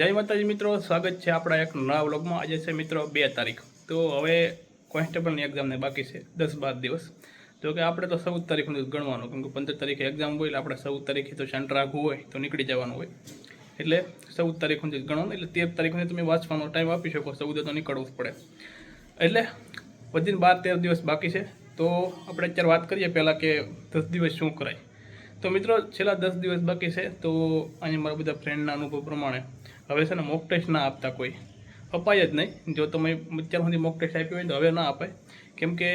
જય માતાજી મિત્રો, સ્વાગત છે આપણા એક નવા વ્લોગમાં। આજે છે મિત્રો 2 તારીખ। તો હવે કોન્સ્ટેબલની એક્ઝામને બાકી છે 10-12 દિવસ। તો કે આપણે તો 14 તારીખ સુધી ગણવાનું, કેમ કે 15 તારીખે એક્ઝામ હોય એટલે આપણે 14 તારીખે તો સેન્ટર રાખવું હોય તો નીકળી જવાનું હોય, એટલે 14 તારીખ સુધી ગણવાનું। એટલે 13 તારીખ સુધી તમે વાંચવાનો ટાઈમ આપી શકો, 14 તો નીકળવું જ પડે, એટલે વધીને 12-13 દિવસ બાકી છે। તો આપણે અત્યારે વાત કરીએ પહેલાં કે 10 દિવસ શું કરાય। તો મિત્રો છેલ્લા 10 દિવસ બાકી છે। તો અહીંયા મારા બધા ફ્રેન્ડના અનુભવ પ્રમાણે હવે છે ને મોક ટેસ્ટ ના આપતા, કોઈ અપાય જ નહીં। જો તમે અત્યાર સુધી મોક ટેસ્ટ આપ્યો હોય તો હવે ના અપાય, કેમ કે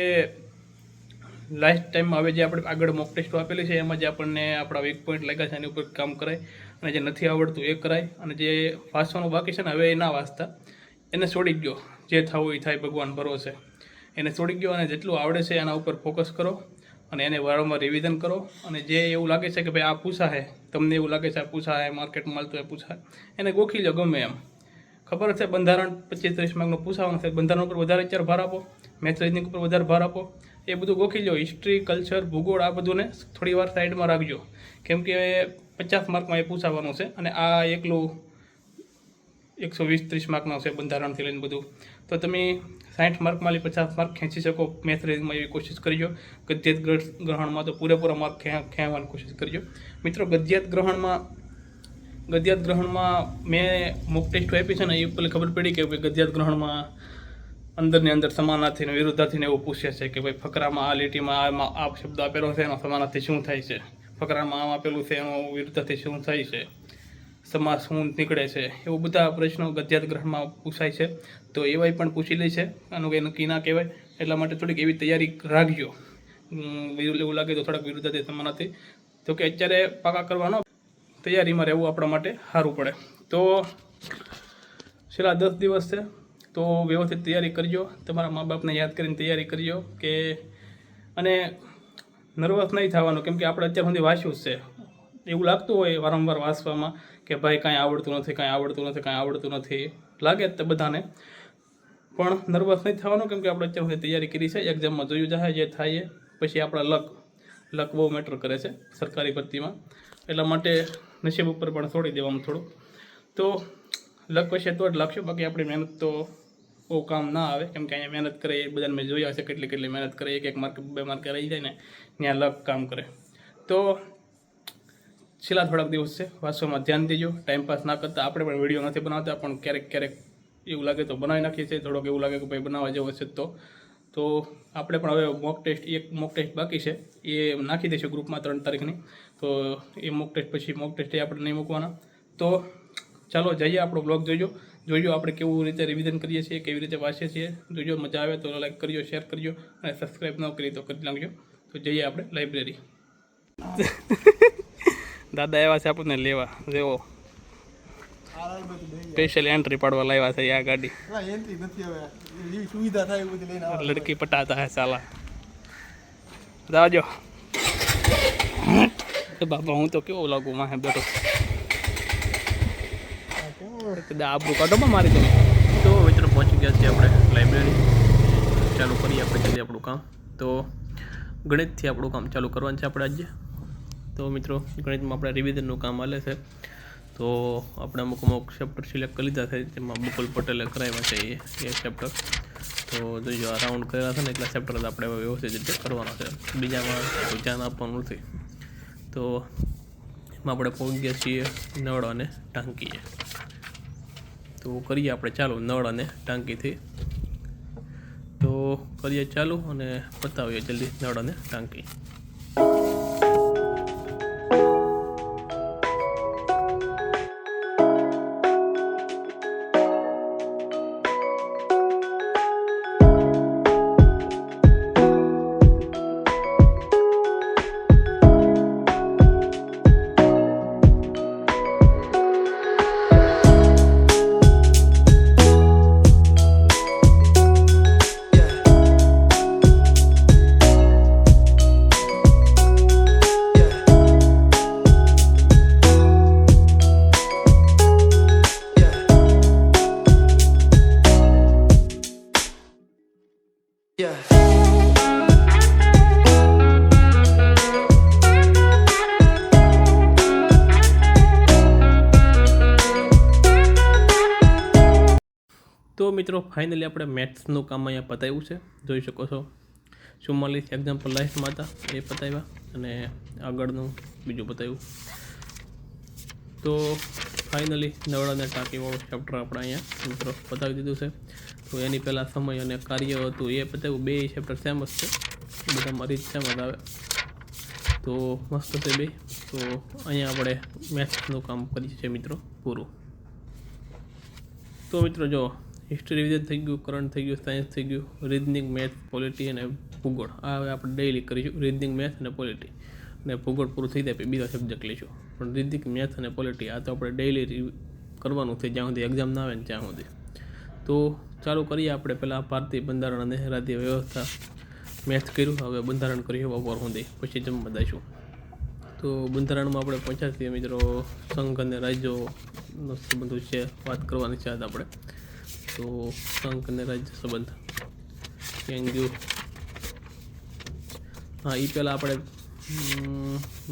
લાસ્ટ ટાઈમમાં હવે જે આપણે આગળ મોક ટેસ્ટો આપેલી છે એમાં જે આપણને આપણા વીક પોઈન્ટ લાગ્યા છે એની ઉપર કામ કરાય, અને જે નથી આવડતું એ કરાય, અને જે વાંચવાનું બાકી છે ને હવે એ ના વાંચતા, એને છોડી ગયો, જે થવું એ થાય ભગવાન ભરોસે, એને છોડી ગયો, અને જેટલું આવડે છે એના ઉપર ફોકસ કરો અને એને વારંવાર રિવિઝન કરો। અને જે એવું લાગે છે કે ભાઈ આ પૂછાય, તમને એવું લાગે છે આ પૂછાય, માર્કેટમાં મળતું એ પૂછાય, એને ગોખી લો ગમે એમ। ખબર છે બંધારણ 25-30 માર્કનું પૂછવાનું છે, બંધારણ ઉપર વધારે અત્યારે ભાર આપો, મેથ્સ રીઝનિંગ ઉપર વધારે ભાર આપો, એ બધું ગોખી લો। હિસ્ટ્રી, કલ્ચર, ભૂગોળ આ બધુંને થોડી વાર સાઈડમાં રાખજો, કેમ કે 50 માર્કમાં એ પૂછાવાનું છે, અને આ એકલું 120-30 માર્કનું છે બંધારણથી લઈને બધું। તો તમે 60 માર્કમાં 50 માર્ક ખેંચી શકો મેથ રીઝનિંગમાં, એવી કોશિશ કરજો। ગદ્યાત ગ્રહણમાં તો પૂરેપૂરા માર્ક ખેંચવાની કોશિશ કરજો મિત્રો। ગદ્યાત ગ્રહણમાં મેં મોક ટેસ્ટ આપી છે ને, એ ઉપર ખબર પડી કે ભાઈ ગદ્યાત ગ્રહણમાં અંદરની અંદર સમાનાર્થી ને વિરુદ્ધાર્થીને એવું પૂછે છે કે ભાઈ ફકરામાં આ લીટીમાં આમાં આ શબ્દ આપેલો છે, એનો સમાનાર્થી શું થાય છે, ફકરામાં આમ આપેલું છે એનો વિરુદ્ધાર્થી શું થાય છે, સમાસ શું નીકળે છે, એવું બધા પ્રશ્નો ગદ્યાત ગ્રહણમાં પૂછાય છે। તો એવાય પણ પૂછી લે છે, આનું કંઈ નક્કી ના કહેવાય, એટલા માટે થોડીક એવી તૈયારી રાખજો। એવું લાગે તો થોડાક વિરુદ્ધાર્થી સમાનાર્થી, તો કે અત્યારે પાકા કરવાનો, તૈયારીમાં રહેવું આપણા માટે સારું પડે। તો છેલ્લા 10 દિવસ છે, તો વ્યવસ્થિત તૈયારી કરજો, તમારા મા બાપને યાદ કરીને તૈયારી કરજો કે, અને નર્વસ નહીં થવાનું, કેમ કે આપણે અત્યાર સુધી વાંચ્યું જ છે। એવું લાગતું હોય વારંવાર વાંચવામાં કે ભાઈ કાંઈ આવડતું નથી, લાગે જ તે બધાને, પણ નર્વસ નહીં થવાનું, કેમ કે આપણે અત્યાર સુધી તૈયારી કરી છે, એક્ઝામમાં જોયું જાય જે થાય એ, પછી આપણા લક બહુ મેટર કરે છે સરકારી ભરતીમાં, એટલા માટે નસીબ ઉપર પણ છોડી દેવાનું થોડું। તો લક પછી તો જ લાગશે, બાકી આપણી મહેનત તો બહુ કામ ના આવે, કેમ કે અહીંયા મહેનત કરે એ બધાને મેં જોયા છે, કેટલી મહેનત કરે, 1 માર્ક 2 માર્ક રહી જાય ને ત્યાં લક કામ કરે। તો છેલ્લા થોડાક દિવસ છે, વાંચવામાં ધ્યાન દેજો, ટાઈમપાસ ના કરતા। આપણે પણ વિડીયો નથી બનાવતા, પણ ક્યારેક એવું લાગે તો બનાવી નાખીએ છીએ, થોડોક એવું લાગે કે ભાઈ બનાવવા જેવો છે તો આપણે પણ હવે એક મોક ટેસ્ટ બાકી છે, એ નાખી દઈશું ગ્રુપમાં 3 તારીખની। તો એ મોક ટેસ્ટ પછી મોક ટેસ્ટ આપણે નહીં મૂકવાના। તો ચાલો જઈએ, આપણો બ્લોગ જોજો આપણે કેવું રીતે રિવિઝન કરીએ છીએ, કેવી રીતે વાંચીએ છીએ, જોજો। મજા આવે તો લાઈક કરજો, શેર કરજો, અને સબસ્ક્રાઈબ ન કરી તો કરી નાખજો। તો જઈએ આપણે લાઇબ્રેરી। દાદા એવા છે આપણને લેવા, જેવો સ્પેશિયલ એન્ટ્રી પાડવા લાવ્યા છે આ ગાડી, લડકી પટાતા હે સાલા। જાજો બાબા, હું તો કેવો લાગુ માહે બેઠો, આબરું કાઢો મારી દો। તો મિત્રો પહોંચી ગયા છીએ આપણે લાઇબ્રેરી, ચાલુ કરીએ આપણે જલ્દી આપણું કામ। તો ગણિતથી આપણું કામ ચાલુ કરવાનું છે આપણે આજે। તો મિત્રો ગણિતમાં આપણે રિવિઝનનું કામ હાલે છે, તો આપણે અમુક ચેપ્ટર સિલેક્ટ કરી લીધા છે, જેમાં બકુલ પટેલે કરાવ્યા છે એ ચેપ્ટર। તો જોઈજો, આ રાઉન્ડ કરેલા છે ને એટલા ચેપ્ટર આપણે વ્યવસ્થિત રીતે કરવાના છે, બીજામાં ધ્યાન આપવાનું નથી। તો એમાં આપણે પહોંચી ગયા છીએ નળ અને ટાંકીએ। તો કરીએ આપણે ચાલુ નળ અને ટાંકીથી, તો કરીએ ચાલુ અને બતાવીએ જલ્દી નળ અને ટાંકી। મિત્રો ફાઇનલી આપણે મેથ્સનું કામ અહીંયા પતાવ્યું છે, જોઈ શકો છો. 44 એક્ઝામ્પલ લાસ્ટમાં હતા એ પતાવ્યા અને આગળનું બીજું પતાવ્યું. તો ફાઇનલી નવડાને ટાંકીવાળું ચેપ્ટર આપણે અહીંયા મિત્રો પતાવી દીધું છે. તો એની પહેલાં સમય અને કાર્ય હતું એ પતાવ્યું. બે ચેપ્ટર સેમ જ છે, બધા મારી સેમ જ આવે, તો મસ્ત છે બે. તો અહીંયા આપણે મેથ્સનું કામ કરીએ છીએ મિત્રો પૂરું. તો મિત્રો જો હિસ્ટ્રી રિવિઝન થઈ ગયું, કરંટ થઈ ગયું, સાયન્સ થઈ ગયું, રીઝનિંગ, મેથ્સ, પોલિટી અને ભૂગોળ. આ હવે આપણે ડેઇલી કરીશું. રીઝનિંગ, મેથ્સ અને પોલિટી, અને ભૂગોળ પૂરું થઈ જાય પછી બીજા સબ્જેક્ટ લઈશું. પણ રીઝનિંગ, મેથ્સ અને પોલિટી આ તો આપણે ડેઇલી કરવાનું છે જ્યાં સુધી એક્ઝામ ના આવે ને ત્યાં સુધી. તો ચાલુ કરીએ આપણે પહેલાં ભારતીય બંધારણ અને રાજ્ય વ્યવસ્થા. મેથ્સ કર્યું, હવે બંધારણ કરીએ બપોર સુધી, પછી જમવા દઈશું. તો બંધારણમાં આપણે પહોંચ્યા છીએ મિત્રો. સંઘ અને રાજ્યોનો સંબંધ વિશે વાત કરવાની છે આજ આપણે. તો સંઘ અને રાજ્ય સંબંધ ગયું. હા, એ પહેલાં આપણે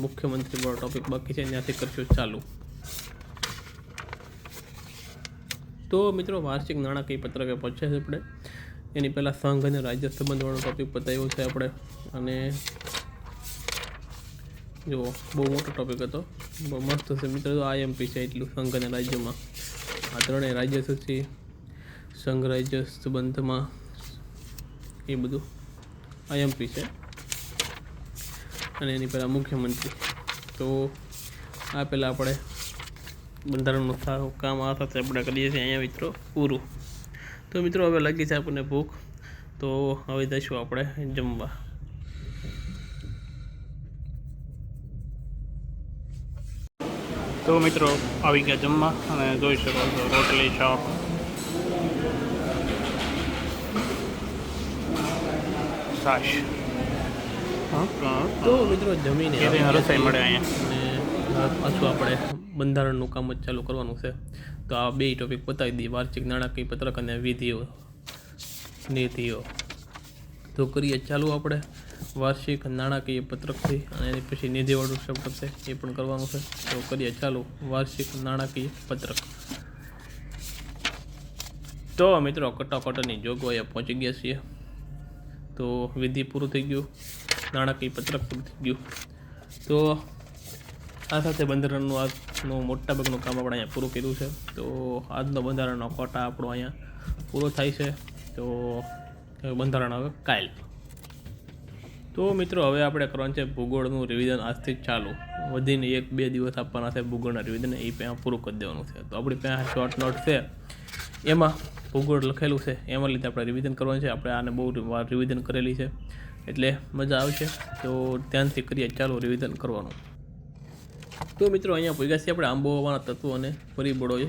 મુખ્યમંત્રી વાળો ટોપિક બાકી છે, ત્યાંથી કરશું ચાલુ. તો મિત્રો વાર્ષિક નાણાકીય પત્રકે પહોંચ્યા છે આપણે. એની પહેલાં સંઘ અને રાજ્ય સંબંધવાળો ટોપિક પતાવ્યો છે આપણે. અને જો બહુ મોટો ટોપિક હતો, બહુ મસ્ત છે મિત્રો. આઈએમપી છે એટલું સંઘ અને રાજ્યમાં. આ ત્રણેય રાજ્ય સૂચિ, સંઘ રાજ્ય સંબંધમાં, એ બધું આઈએમપી છે. અને એની પહેલાં મુખ્યમંત્રી. તો આ પહેલાં આપણે બંધારણનું કામ આ સાથે આપણે કરીએ છીએ અહીંયા મિત્રો પૂરું. તો મિત્રો હવે લાગી છે આપણને ભૂખ, તો હવે જઈશું આપણે જમવા. તો મિત્રો આવી ગયા જમવા અને જોઈ શકો છો રોટલી, શાક, છાશ. તો મિત્રો જમીને રસોઈ મળે અહીંયા. અને પાછું આપણે બંધારણનું કામ જ ચાલુ કરવાનું છે. તો આ બે ટોપિક બતાવી દઈએ, વાર્ષિક નાણાકીય પત્રક અને વિધિઓ, નીતિઓ. તો કરીએ ચાલુ આપણે વાર્ષિક નાણાકીય પત્રકથી, અને એની પછી નિધિવાળું ચેપ્ટર છે એ પણ કરવાનું છે. તો કરીએ ચાલુ વાર્ષિક નાણાકીય પત્રક. તો મિત્રો કટોકટની જોગવાઈએ પહોંચી ગયા છીએ. તો વિધિ પૂરું થઈ ગયું, નાણાકીય પત્રક પૂરું થઈ ગયું. તો આ સાથે બંધારણનું આજનું મોટાભાગનું કામ આપણે અહીંયા પૂરું કર્યું છે. તો આજનો બંધારણનો કોટા આપણો અહીંયા પૂરો થાય છે. તો બંધારણ હવે કાલ. તો મિત્રો હવે આપણે કરવાનું છે ભૂગોળનું રિવિઝન આજથી જ ચાલુ. વધીને 1-2 દિવસ આપવાના છે ભૂગોળના રિવિઝન, એ ત્યાં પૂરું કરી દેવાનું છે. તો આપણી પાસે શોર્ટ નોટ છે, એમાં ભૂગોળ લખેલું છે, એમાં લીધે આપણે રિવિઝન કરવાનું છે. આપણે આને બહુ વાર રિવિઝન કરેલી છે એટલે મજા આવશે. તો ધ્યાનથી કરીએ ચાલો રિવિઝન કરવાનું. તો મિત્રો અહીંયા ભેગા છીએ આપણે આંબોવાના તત્વો અને પરિબળોએ.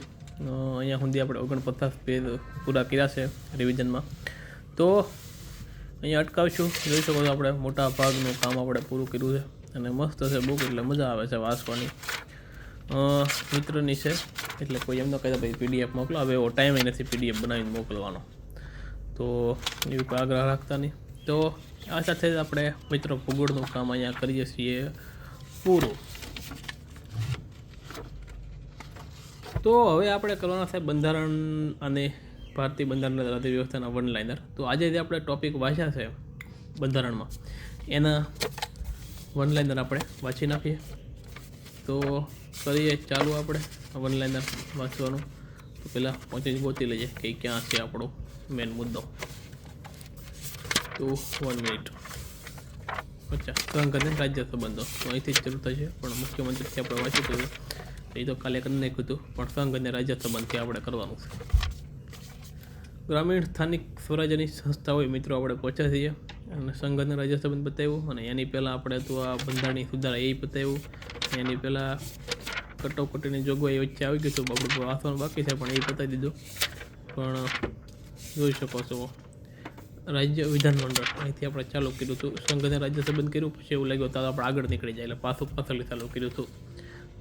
અહીંયા સુધી આપણે 49 પેજ પૂરા કર્યા છે રિવિઝનમાં. તો અહીંયા અટકાવશું. જોઈ શકો છો આપણે મોટા ભાગનું કામ આપણે પૂરું કર્યું છે. અને મસ્ત છે બુક, એટલે મજા આવે છે વાંચવાની. મિત્રની છે એટલે કોઈ એમ ન કહેતા ભાઈ PDF મોકલો, હવે એવો ટાઈમ નથી PDF બનાવીને મોકલવાનો, તો એવું કોઈ આગ્રહ રાખતા નહીં. તો આ સાથે જ આપણે મિત્રો ભૂગોળનું કામ અહીંયા કરીએ છીએ પૂરું. તો હવે આપણે કરવાના છે બંધારણ અને ભારતીય બંધારણ રાજ્ય વ્યવસ્થાના વન લાઇનર. તો આજે જે આપણે ટોપિક વાંચ્યા છે બંધારણમાં, એના વન લાઇનર આપણે વાંચી નાખીએ. તો કરીએ ચાલુ આપણે વન લાઇનર વાંચવાનું. તો પહેલાં પહોંચી ગોતી લઈએ કે ક્યાં છે આપણો મેન મુદ્દો. તો 1 મિનિટ. અચ્છા, સંઘ અને રાજ્ય સંબંધો. તો અહીંથી જ શરૂ થશે, પણ મુખ્યમંત્રીથી આપણે વાંચી કર્યું એ તો કાલે કરી નાખ્યું હતું, પણ સંઘ અને રાજ્ય સંબંધથી આપણે કરવાનું છે. ગ્રામીણ સ્થાનિક સ્વરાજ્યની સંસ્થાઓએ મિત્રો આપણે પહોંચ્યા છીએ અને સંઘ અને રાજ્ય સંબંધ બતાવ્યું. અને એની પહેલાં આપણે તો આ બંધારણની સુધારા એ બતાવ્યું. એની પહેલાં કટોકટીની જોગવાઈ વચ્ચે આવી ગયું હતું, આપણે વાંચવાનું બાકી છે પણ એ બતાવી દીધું. પણ જોઈ શકો છો રાજ્ય વિધાનમંડળ અહીંથી આપણે ચાલુ કર્યું હતું. સંઘ અને રાજ્ય સંબંધ કર્યું, પછી એવું લાગ્યું તો આપણે આગળ નીકળી જાય એટલે પાછળથી ચાલુ કર્યું હતું.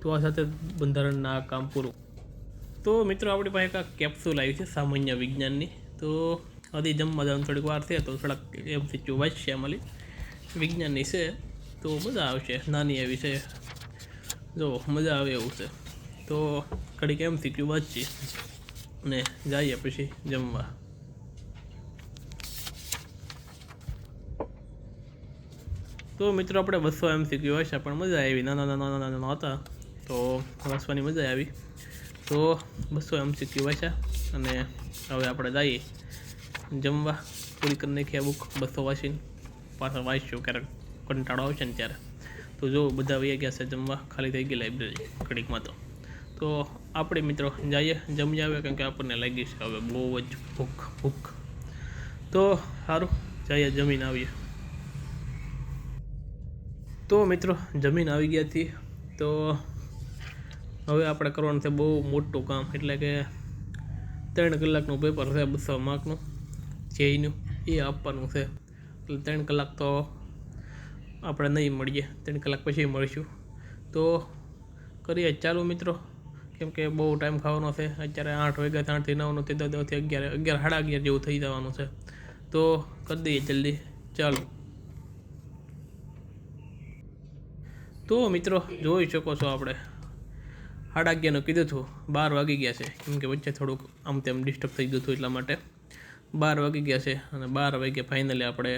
તો આ સાથે બંધારણના કામ પૂરું. તો મિત્રો આપણી પાસે એક કેપ્સ્યુલ આવી છે સામાન્ય વિજ્ઞાનની. તો હજી જમવા જવાનું થોડીક વાર છે, તો થોડાક MCQ વાંચશે અમારી વિજ્ઞાનની છે. તો મજા આવશે, નાની એવી છે, જો મજા આવે એવું છે. તો ઘડીક MCQ વાંચીએ. ને જઈએ પછી જમવા. તો મિત્રો આપણે 200 MCQ વાંચ્યા પણ મજા આવી. નાના હતા તો વાંચવાની મજા આવી. તો 200 MCQ વાંચ્યા અને હવે આપણે જઈએ જમવા. પૂરી કરી નાખીએ બુક 200 વાંચીને. પાછળ વાંચશું ક્યારેક કંટાળો આવશે ને ત્યારે. તો જો બધા વહી ગયા છે જમવા, ખાલી થઈ ગઈ લાઇબ્રેરી ઘડીકમાં. તો આપણે મિત્રો જઈએ જમી આવે, કારણ કે આપણને લાગી છે હવે બહુ જ ભૂખ. તો સારું, જઈએ જમીને આવીએ. તો મિત્રો જમીન આવી ગયા હતી. તો હવે આપણે કરવાનું છે બહુ મોટું કામ, એટલે કે 3 કલાકનું પેપર છે 200 માર્કનું જેઈનું, એ આપવાનું છે. એટલે 3 કલાક તો આપણે નહીં મળીએ, 3 કલાક પછી મળીશું. તો કરીએ ચાલુ મિત્રો, કેમ કે બહુ ટાઈમ ખાવાનો છે. અત્યારે 8 વાગ્યા, 8 થી 9 થી 10 થી 11, 11, 11:30 જેવું થઈ જવાનું છે. તો કરી દઈએ જલ્દી, ચાલો. તો મિત્રો જોઈ શકો છો, આપણે 11:30 કીધું હતું, 12 વાગી ગયા છે. કેમ કે વચ્ચે થોડુંક આમ તેમ ડિસ્ટર્બ થઈ ગયું હતું, એટલા માટે 12 વાગી ગયા છે. અને 12 વાગ્યે ફાઇનલી આપણે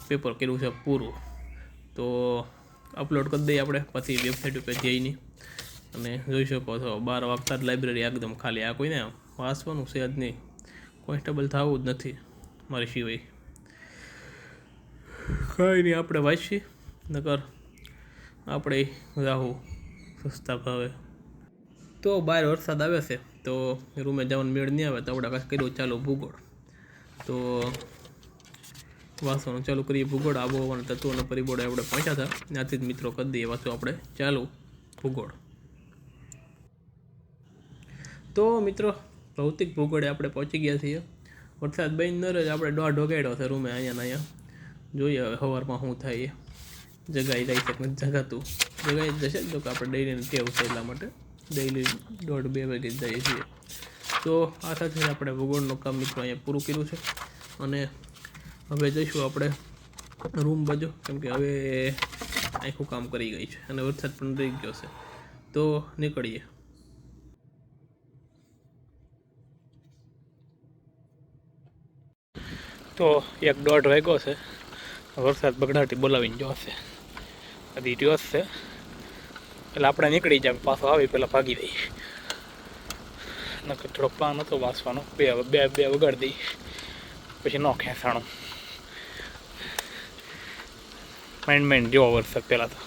પેપર કર્યું છે પૂરું. તો અપલોડ કરી દઈએ આપણે પછી વેબસાઇટ ઉપર જઈને. અને જોઈ શકો છો 12 વાગતા જ લાઇબ્રેરી એકદમ ખાલી. આ કોઈને વાંચવાનું છે જ નહીં, કોન્સ્ટેબલ થવું જ નથી મારી સિવાય. કાંઈ નહીં, આપણે વાંચીએ, નકર આપણે રાહું સસ્તા ભાવે. તો બહાર વરસાદ આવે છે, તો રૂમે જવાનું મેળ નહીં આવે, તો આપણે કાંઈ કર્યું ચાલો ભૂગોળ. તો વાંચવાનું ચાલુ કરીએ ભૂગોળ. આબોહવાના તત્વોના પરિબળો આપણે પહોંચ્યા હતા, ત્યાંથી જ મિત્રો કરી દઈએ વાંચો આપણે ચાલુ ભૂગોળ. તો મિત્રો ભૌતિક ભૂગોળે આપણે પહોંચી ગયા છીએ. વરસાદ બંધ ન જ આપણે દોઢ વગાડ્યો છે રૂમે અહીંયા. જોઈએ હવે સવારમાં શું થાય. જગાઈ જાય છે જગાતું જગાઈ જશે, તો કે આપણે ડેલીને ટેવ છે, એટલા માટે ડેઈલી 1:30-2 વાગે જઈએ છીએ. તો આ સાથે આપણે ભૂગોળનું કામ મિત્રો અહીંયા પૂરું કર્યું છે. અને હવે જઈશું આપણે રૂમ બાજુ, કેમ કે હવે આખું કામ કરી ગઈ છે અને વરસાદ પણ રહી ગયો છે. તો નીકળીએ. તો 1:30 વાગ્યો છે. વરસાદ બગડાટી બોલાવીને જોશે, હજી રહ્યો છે. એટલે આપણે નીકળી જાય, પાછો આવી પહેલાં ભાગી દઈએ. નકર થોડો પ્લાન હતો વાંચવાનો, બે વગાડી દઈ પછી ન ખેંચાણું. માઇન્ડ જેવો વરસાદ પહેલાં તો